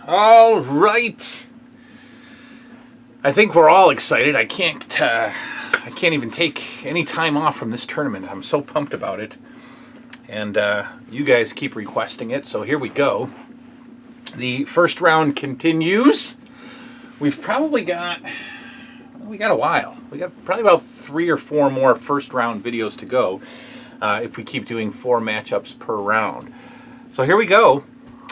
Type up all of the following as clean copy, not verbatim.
All right. I think we're all excited. I can't even take any time off from this tournament. I'm so pumped about it. And you guys keep requesting it, so here we go. The first round continues. We've probably got a while. We got probably about 3 or 4 more first round videos to go if we keep doing 4 matchups per round. So here we go.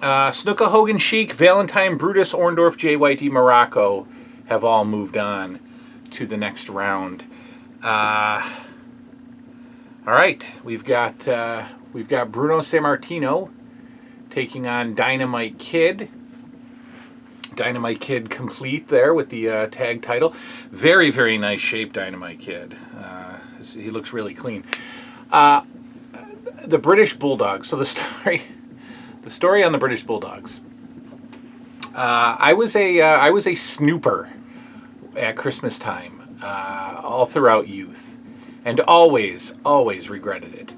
Snuka, Hogan, Sheik, Valentine, Brutus, Orndorff, JYD, Morocco have all moved on to the next round. All right, we've got Bruno Say Martino taking on Dynamite Kid. Dynamite Kid complete there with the tag title. Very, very nice shape, Dynamite Kid. He looks really clean. The British Bulldogs. So the story on the British Bulldogs. I was a snooper at Christmas time, all throughout youth, and always regretted it.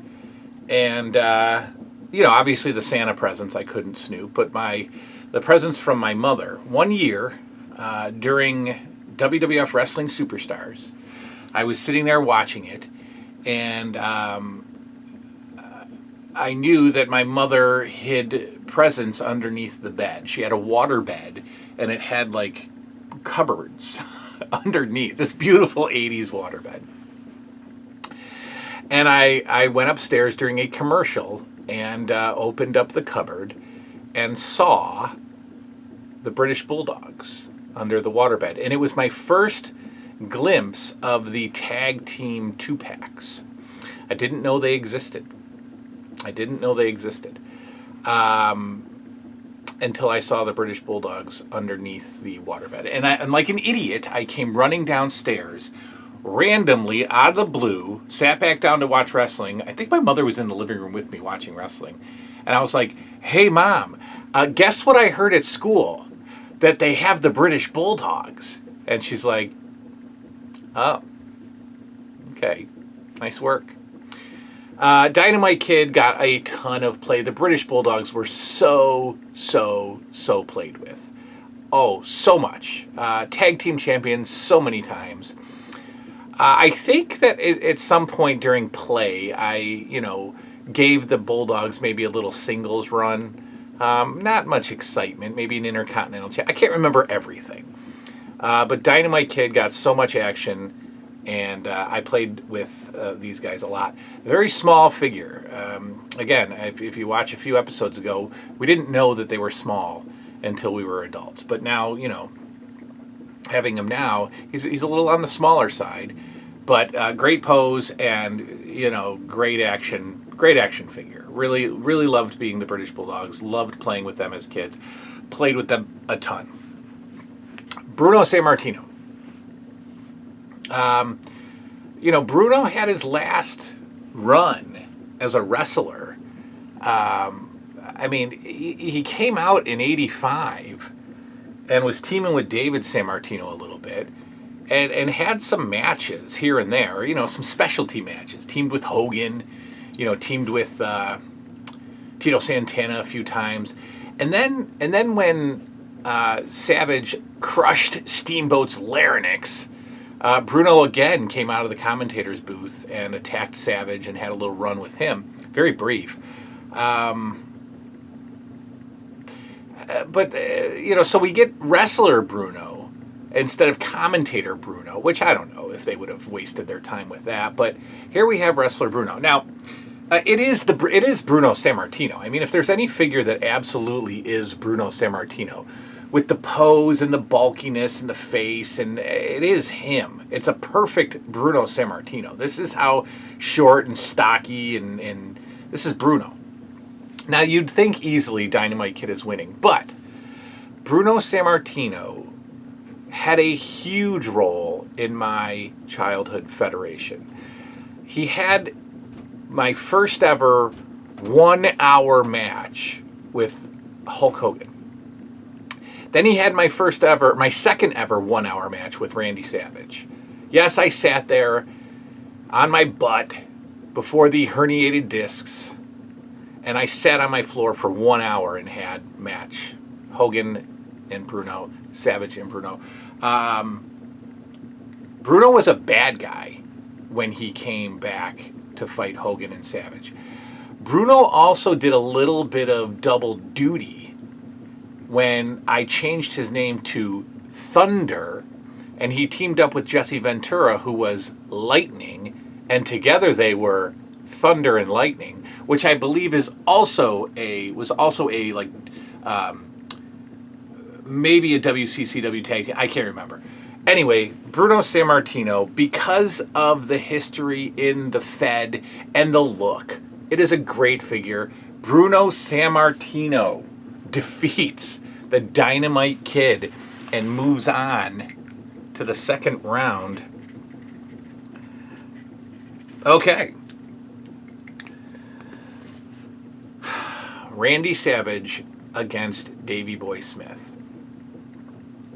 And obviously the Santa presents I couldn't snoop, but the presents from my mother. One year during WWF Wrestling Superstars, I was sitting there watching it, and I knew that my mother hid presents underneath the bed. She had a water bed, and it had like cupboards underneath this beautiful 80s water bed. And I went upstairs during a commercial and opened up the cupboard and saw the British Bulldogs under the waterbed. And it was my first glimpse of the tag team 2-packs. I didn't know they existed. Until I saw the British Bulldogs underneath the waterbed. And like an idiot, I came running downstairs, randomly, out of the blue, sat back down to watch wrestling. I think my mother was in the living room with me watching wrestling. And I was like, hey, Mom, guess what I heard at school? That they have the British Bulldogs. And she's like, oh, okay, nice work. Dynamite Kid got a ton of play. The British Bulldogs were so played with. Oh, so much. Tag team champions so many times. I think that at some point during play, I gave the Bulldogs maybe a little singles run. Not much excitement. Maybe an Intercontinental Champ. I can't remember everything. But Dynamite Kid got so much action. And I played with these guys a lot. Very small figure. Again, if you watch a few episodes ago, we didn't know that they were small until we were adults. But now, having him now, he's a little on the smaller side. But great pose and, great action figure. Really loved being the British Bulldogs. Loved playing with them as kids. Played with them a ton. Bruno Say Martino. Bruno had his last run as a wrestler. He came out in '85 and was teaming with David San Martino a little bit and had some matches here and there, some specialty matches. Teamed with Hogan, teamed with Tito Santana a few times. And then when Savage crushed Steamboat's larynx, Bruno again came out of the commentator's booth and attacked Savage and had a little run with him. Very brief. So we get wrestler Bruno instead of commentator Bruno, which I don't know if they would have wasted their time with that. But here we have wrestler Bruno. Now, it is Bruno San Martino. I mean, if there's any figure that absolutely is Bruno San Martino, with the pose and the bulkiness and the face, and it is him. It's a perfect Bruno San Martino. This is how short and stocky, and this is Bruno. Now, you'd think easily Dynamite Kid is winning, but Bruno San Martino had a huge role in my childhood federation. He had my first ever 1-hour match with Hulk Hogan. Then he had my second ever 1-hour match with Randy Savage. Yes, I sat there on my butt before the herniated discs, and I sat on my floor for 1 hour and had match Hogan and Bruno, Savage and Bruno. Bruno was a bad guy when he came back to fight Hogan and Savage. Bruno also did a little bit of double duty when I changed his name to Thunder, and he teamed up with Jesse Ventura, who was Lightning, and together they were Thunder and Lightning, which I believe was also a maybe a WCCW tag team. I can't remember. Anyway, Bruno Say Martino, because of the history in the Fed and the look, it is a great figure. Bruno Sammartino defeats the Dynamite Kid and moves on to the second round. Okay. Randy Savage against Davey Boy Smith.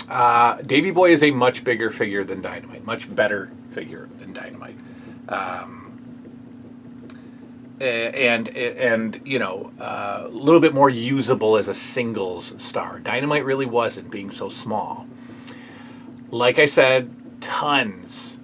Davey Boy is a much bigger figure than Dynamite, much better figure than Dynamite, and you know, a little bit more usable as a singles star. Dynamite really wasn't, being so small. Like I said, tons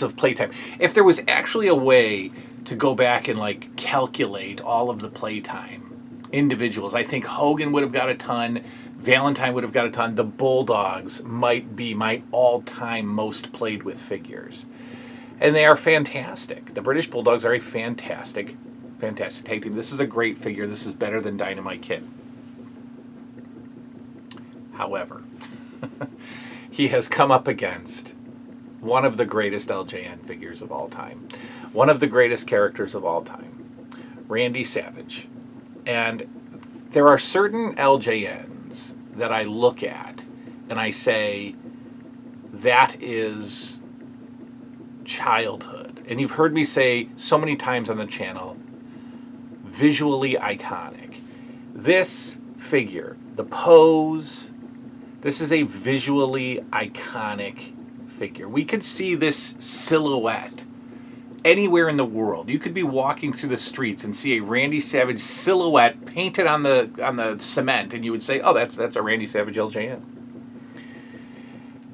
of playtime. If there was actually a way to go back and like calculate all of the playtime individuals, I think Hogan would have got a ton. Valentine would have got a ton. The Bulldogs might be my all-time most played with figures. And they are fantastic. The British Bulldogs are a fantastic tag team. This is a great figure. This is better than Dynamite Kid. However, he has come up against one of the greatest LJN figures of all time. One of the greatest characters of all time. Randy Savage. And there are certain LJNs that I look at and I say, that is childhood. And you've heard me say so many times on the channel, visually iconic. This figure, the pose, this is a visually iconic figure. We could see this silhouette anywhere in the world. You could be walking through the streets and see a Randy Savage silhouette painted on the cement, and you would say, "Oh, that's a Randy Savage LJN."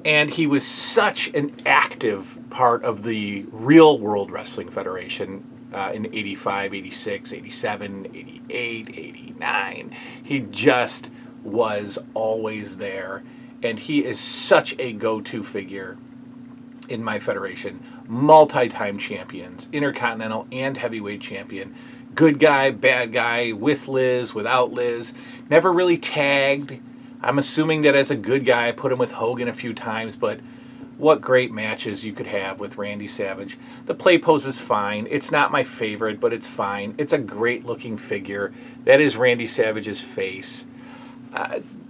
And he was such an active part of the real World Wrestling Federation in 85, 86, 87, 88, 89. He just was always there, and he is such a go-to figure in my federation. Multi-time champions, intercontinental and heavyweight champion, good guy, bad guy, with Liz, without Liz, never really tagged. I'm assuming that as a good guy, I put him with Hogan a few times, but what great matches you could have with Randy Savage. The play pose is fine. It's not my favorite, but it's fine. It's a great looking figure. That is Randy Savage's face.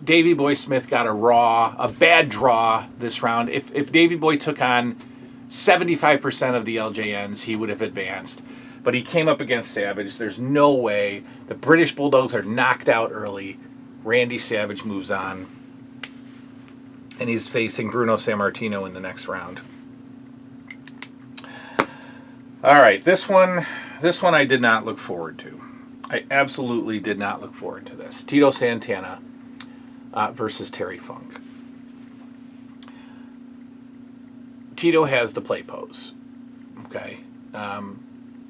Davey Boy Smith got a bad draw this round. If Davey Boy took on 75% of the LJNs, he would have advanced. But he came up against Savage. There's no way. The British Bulldogs are knocked out early. Randy Savage moves on. And he's facing Bruno San Martino in the next round. All right, this one I did not look forward to. I absolutely did not look forward to this. Tito Santana versus Terry Funk. Tito has the play pose. Okay.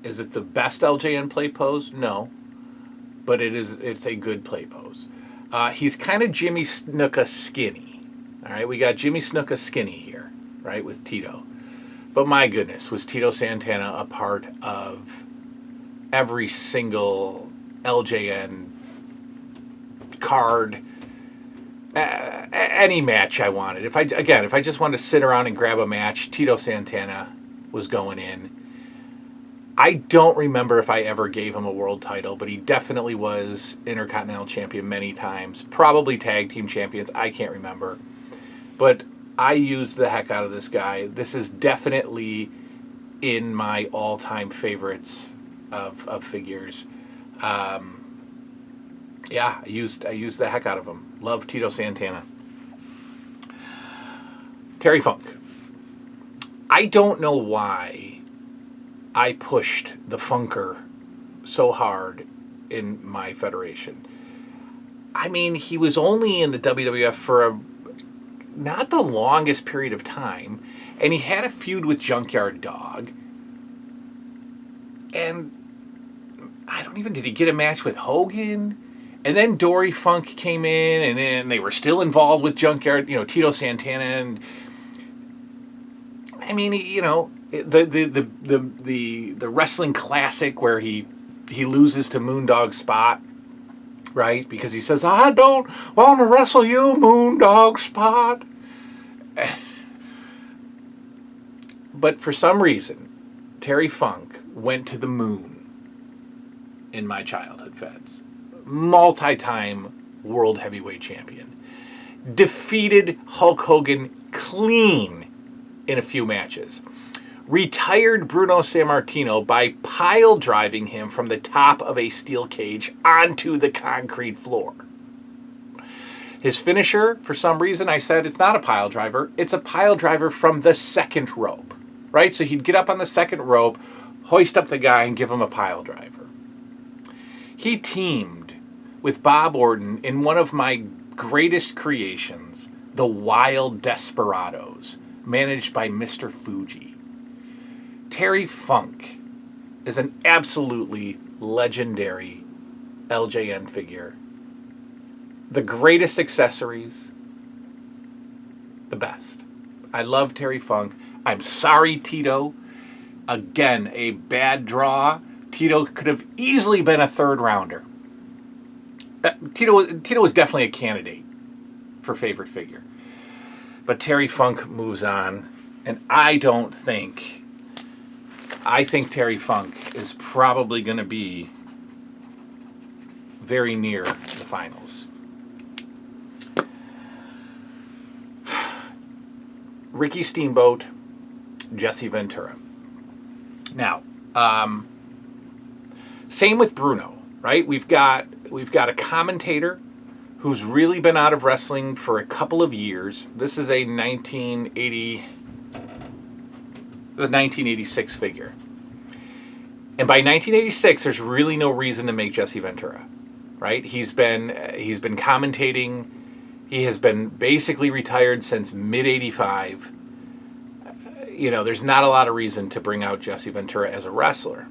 Is it the best LJN play pose? No. But it's a good play pose. He's kind of Jimmy Snuka skinny. All right, we got Jimmy Snuka skinny here, right, with Tito. But my goodness, was Tito Santana a part of every single LJN card, any match I wanted. If I just wanted to sit around and grab a match, Tito Santana was going in. I don't remember if I ever gave him a world title, but he definitely was Intercontinental Champion many times. Probably Tag Team Champions. I can't remember. But I used the heck out of this guy. This is definitely in my all-time favorites of figures. Yeah, I used the heck out of him. Love Tito Santana. Terry Funk. I don't know why I pushed the Funker so hard in my federation. I mean, he was only in the WWF for not the longest period of time, and he had a feud with Junkyard Dog. And I don't even, did he get a match with Hogan? And then Dory Funk came in, and then they were still involved with Junkyard, Tito Santana, and I mean, the wrestling classic where he loses to Moondog Spot, right? Because he says, "I don't want to wrestle you, Moondog Spot." But for some reason, Terry Funk went to the moon in my childhood feds. Multi-time world heavyweight champion. Defeated Hulk Hogan clean in a few matches. Retired Bruno Say Martino by pile driving him from the top of a steel cage onto the concrete floor. His finisher, for some reason, I said it's not a pile driver. It's a pile driver from the second rope, right? So he'd get up on the second rope, hoist up the guy, and give him a pile driver. He teamed with Bob Orton in one of my greatest creations, the Wild Desperados, managed by Mr. Fuji. Terry Funk is an absolutely legendary LJN figure. The greatest accessories, the best. I love Terry Funk. I'm sorry, Tito. Again, a bad draw. Tito could have easily been a third rounder. Tito was definitely a candidate for favorite figure. But Terry Funk moves on, and I think Terry Funk is probably going to be very near the finals. Ricky Steamboat, Jesse Ventura. Now, same with Bruno, right? We've got a commentator who's really been out of wrestling for a couple of years. This is a 1986 figure. And by 1986, there's really no reason to make Jesse Ventura, right? He's been commentating. He has been basically retired since mid-85. There's not a lot of reason to bring out Jesse Ventura as a wrestler.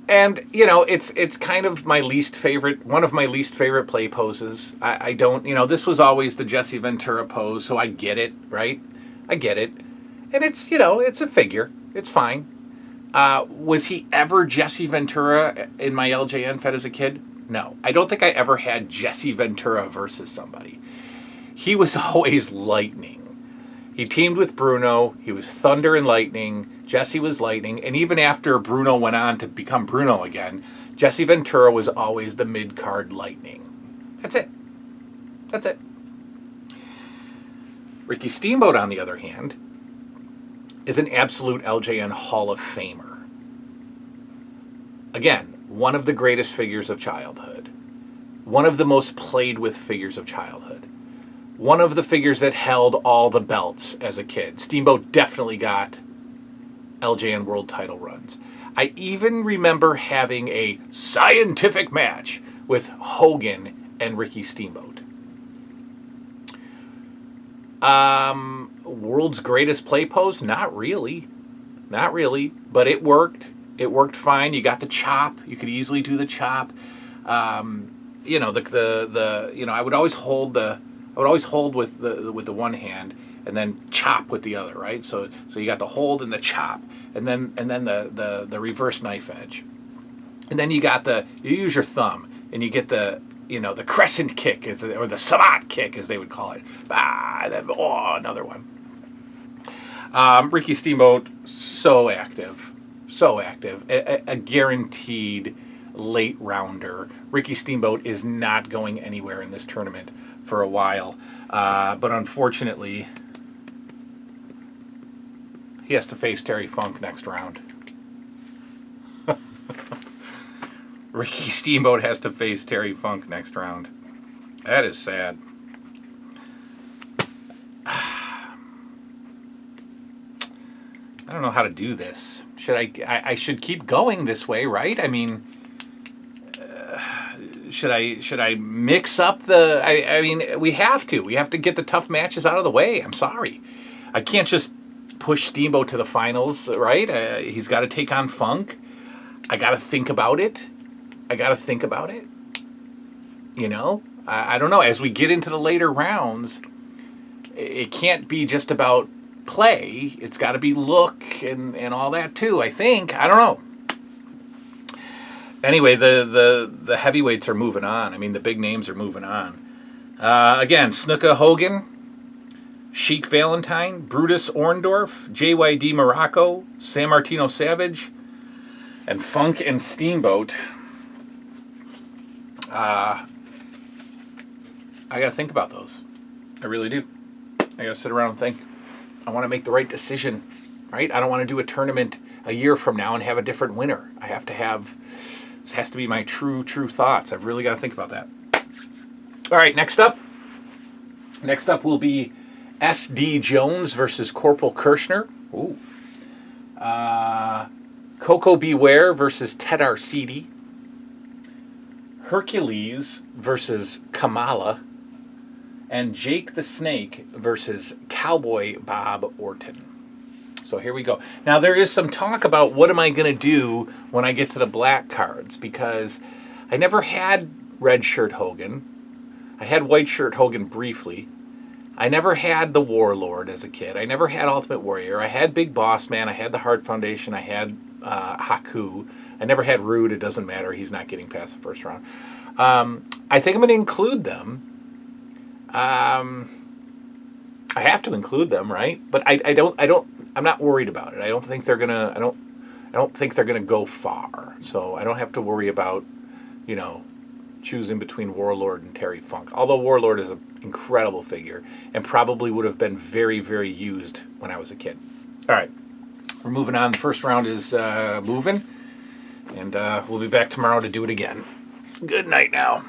And, it's kind of one of my least favorite play poses. I don't, this was always the Jesse Ventura pose, so I get it, right? I get it. And it's, it's a figure. It's fine. Was he ever Jesse Ventura in my LJN Fed as a kid? No. I don't think I ever had Jesse Ventura versus somebody. He was always lightning. He teamed with Bruno. He was thunder and lightning. Jesse was lightning. And even after Bruno went on to become Bruno again, Jesse Ventura was always the mid-card lightning. That's it. That's it. Ricky Steamboat, on the other hand, is an absolute LJN Hall of Famer. Again, one of the greatest figures of childhood. One of the most played with figures of childhood. One of the figures that held all the belts as a kid. Steamboat definitely got LJN world title runs. I even remember having a scientific match with Hogan and Ricky Steamboat. World's greatest play pose? Not really. Not really. But it worked. It worked fine. You got the chop. You could easily do the chop. I would always hold with the one hand and then chop with the other, right? So you got the hold and the chop, and then the reverse knife edge, and then you use your thumb and you get the crescent kick or the sabat kick as they would call it. Another one. Ricky Steamboat, so active, a guaranteed late rounder. Ricky Steamboat is not going anywhere in this tournament for a while, but unfortunately, he has to face Terry Funk next round. Ricky Steamboat has to face Terry Funk next round. That is sad. I don't know how to do this. I should keep going this way, right? I mean, should I mix up the? I mean, we have to. We have to get the tough matches out of the way. I'm sorry, I can't just push Steamboat to the finals, right? He's got to take on Funk. I got to think about it. You know, I don't know. As we get into the later rounds, it can't be just about play. It's got to be look and all that too. I think. I don't know. Anyway, the heavyweights are moving on. I mean, the big names are moving on. Again, Snuka Hogan, Sheik Valentine, Brutus Orndorff, JYD Morocco, Samartino Savage, and Funk and Steamboat. I got to think about those. I really do. I got to sit around and think. I want to make the right decision, right? I don't want to do a tournament a year from now and have a different winner. I have to have... This has to be my true thoughts. I've really got to think about that. All right, next up. Next up will be S.D. Jones versus Corporal Kirshner. Ooh. Coco Beware versus Ted Arcidi. Hercules versus Kamala. And Jake the Snake versus Cowboy Bob Orton. So here we go. Now there is some talk about what am I going to do when I get to the black cards, because I never had red shirt Hogan. I had white shirt Hogan briefly. I never had the Warlord as a kid. I never had Ultimate Warrior. I had Big Boss Man. I had the Hart Foundation. I had Haku. I never had Rude. It doesn't matter. He's not getting past the first round. I think I'm going to include them. I have to include them, right? But I'm not worried about it. I don't think they're gonna go far. So I don't have to worry about, choosing between Warlord and Terry Funk. Although Warlord is an incredible figure and probably would have been very, very used when I was a kid. All right, we're moving on. The first round is moving, and we'll be back tomorrow to do it again. Good night now.